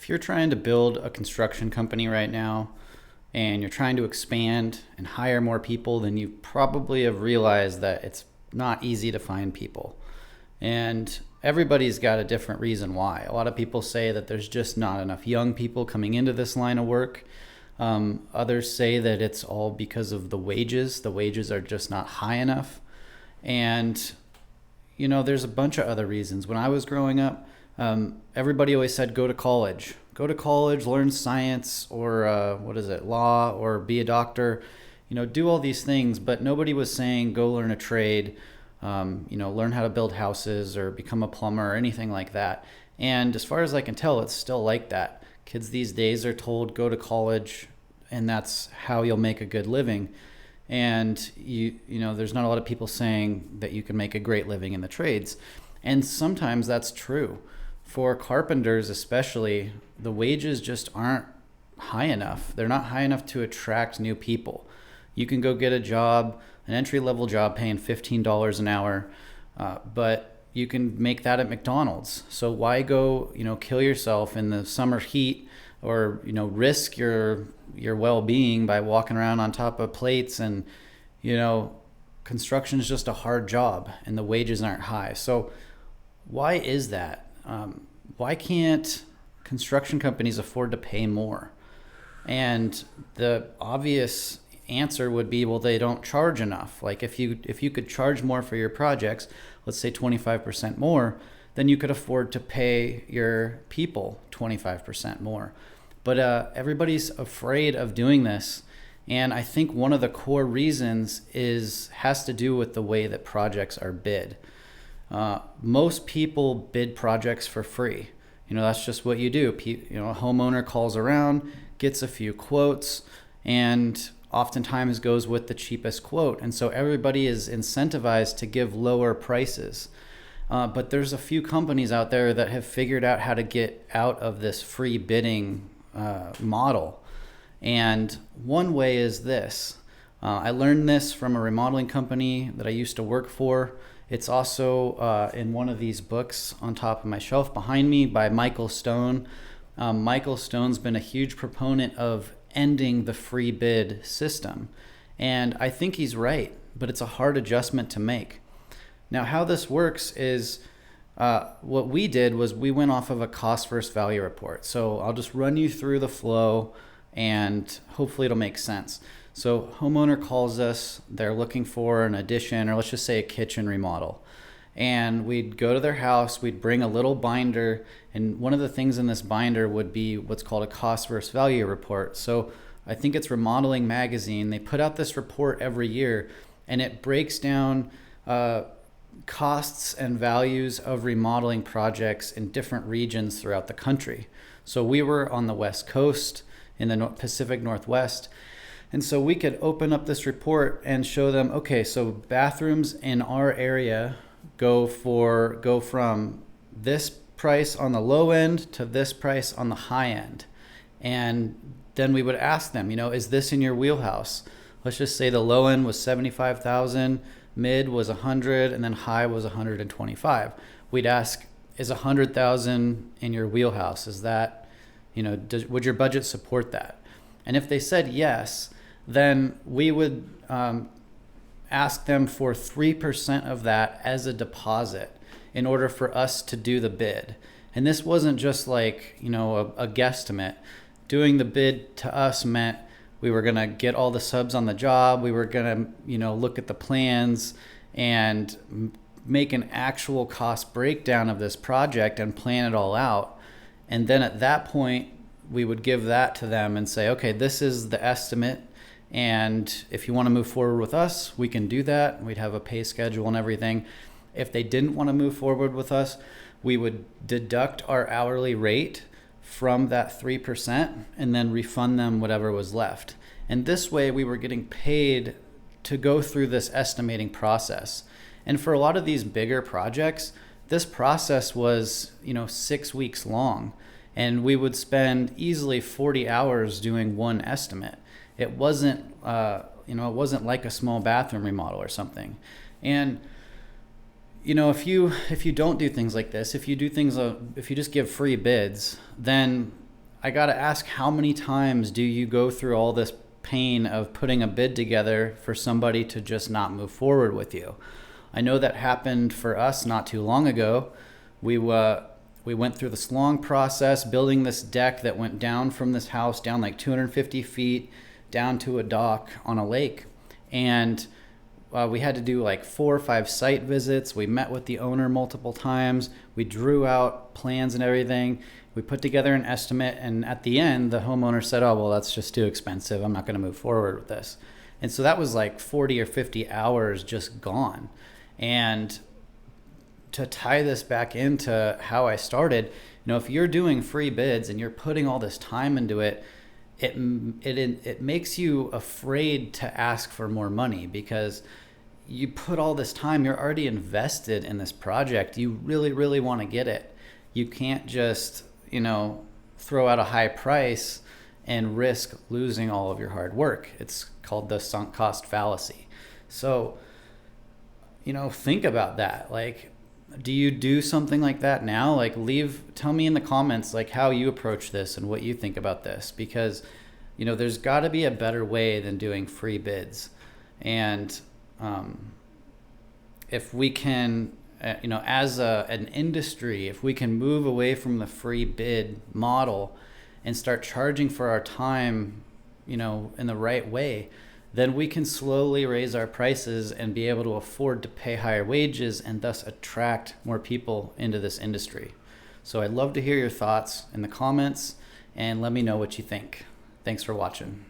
if you're trying to build a construction company right now and you're trying to expand and hire more people, then you probably have realized that it's not easy to find people. And everybody's got a different reason why. A lot of people say that there's just not enough young people coming into this line of work. Others say that it's all because of the wages. The wages are just not high enough. And, there's a bunch of other reasons. When I was growing up, everybody always said, go to college. Go to college, learn science or law, or be a doctor. Do all these things, but nobody was saying go learn a trade, learn how to build houses or become a plumber or anything like that. And as far as I can tell, it's still like that. Kids these days are told go to college and that's how you'll make a good living. And there's not a lot of people saying that you can make a great living in the trades. And sometimes that's true. For carpenters especially, the wages just aren't high enough. They're not high enough to attract new people. You can go get a job, an entry-level job paying $15 an hour, but you can make that at McDonald's. So why go, kill yourself in the summer heat or, risk your well-being by walking around on top of plates? And, construction is just a hard job and the wages aren't high. So why is that? Why can't construction companies afford to pay more? And the obvious answer would be, well, they don't charge enough. Like if you could charge more for your projects, let's say 25% more, then you could afford to pay your people 25% more. But everybody's afraid of doing this. And I think one of the core reasons has to do with the way that projects are bid. Most people bid projects for free. That's just what you do. A homeowner calls around, gets a few quotes, and oftentimes goes with the cheapest quote. And so everybody is incentivized to give lower prices. But there's a few companies out there that have figured out how to get out of this free bidding model. And one way is this. I learned this from a remodeling company that I used to work for. It's also in one of these books on top of my shelf behind me by Michael Stone. Michael Stone's been a huge proponent of ending the free bid system. And I think he's right, but it's a hard adjustment to make. Now, how this works is what we did was we went off of a cost versus value report. So I'll just run you through the flow and hopefully it'll make sense. So homeowner calls us, they're looking for an addition, or let's just say a kitchen remodel. And we'd go to their house, we'd bring a little binder, and one of the things in this binder would be what's called a cost versus value report. So I think it's Remodeling Magazine. They put out this report every year, and it breaks down costs and values of remodeling projects in different regions throughout the country. So we were on the West Coast in the Pacific Northwest. And so we could open up this report and show them, okay, so bathrooms in our area go from this price on the low end to this price on the high end. And then we would ask them, is this in your wheelhouse? Let's just say the low end was 75,000, mid was 100, and then high was 125. We'd ask, is 100,000 in your wheelhouse? Is that, would your budget support that? And if they said yes, then we would ask them for 3% of that as a deposit in order for us to do the bid. And this wasn't just like, a guesstimate. Doing the bid to us meant we were going to get all the subs on the job. We were going to, look at the plans and make an actual cost breakdown of this project and plan it all out. And then at that point, we would give that to them and say, okay, this is the estimate. And if you want to move forward with us, we can do that. We'd have a pay schedule and everything. If they didn't want to move forward with us, we would deduct our hourly rate from that 3% and then refund them whatever was left. And this way we were getting paid to go through this estimating process. And for a lot of these bigger projects, this process was, 6 weeks long. And we would spend easily 40 hours doing one estimate. It wasn't, it wasn't like a small bathroom remodel or something. And, if you don't do things like this, if you just give free bids, then I got to ask, how many times do you go through all this pain of putting a bid together for somebody to just not move forward with you? I know that happened for us not too long ago. We went through this long process building this deck that went down from this house down like 250 feet down to a dock on a lake. And we had to do like 4 or 5 site visits. We met with the owner multiple times. We drew out plans and everything. We put together an estimate. And at the end, the homeowner said, oh, well, that's just too expensive. I'm not going to move forward with this. And so that was like 40 or 50 hours just gone. And to tie this back into how I started, if you're doing free bids and you're putting all this time into it, it makes you afraid to ask for more money, because you put all this time, you're already invested in this project. You really, really want to get it. You can't just, throw out a high price and risk losing all of your hard work. It's called the sunk cost fallacy. So, think about that. Like, do you do something like that now? Like, tell me in the comments, like, how you approach this and what you think about this, because, there's got to be a better way than doing free bids. And if we can, as an industry, if we can move away from the free bid model and start charging for our time, in the right way, then we can slowly raise our prices and be able to afford to pay higher wages and thus attract more people into this industry. So I'd love to hear your thoughts in the comments, and let me know what you think. Thanks for watching.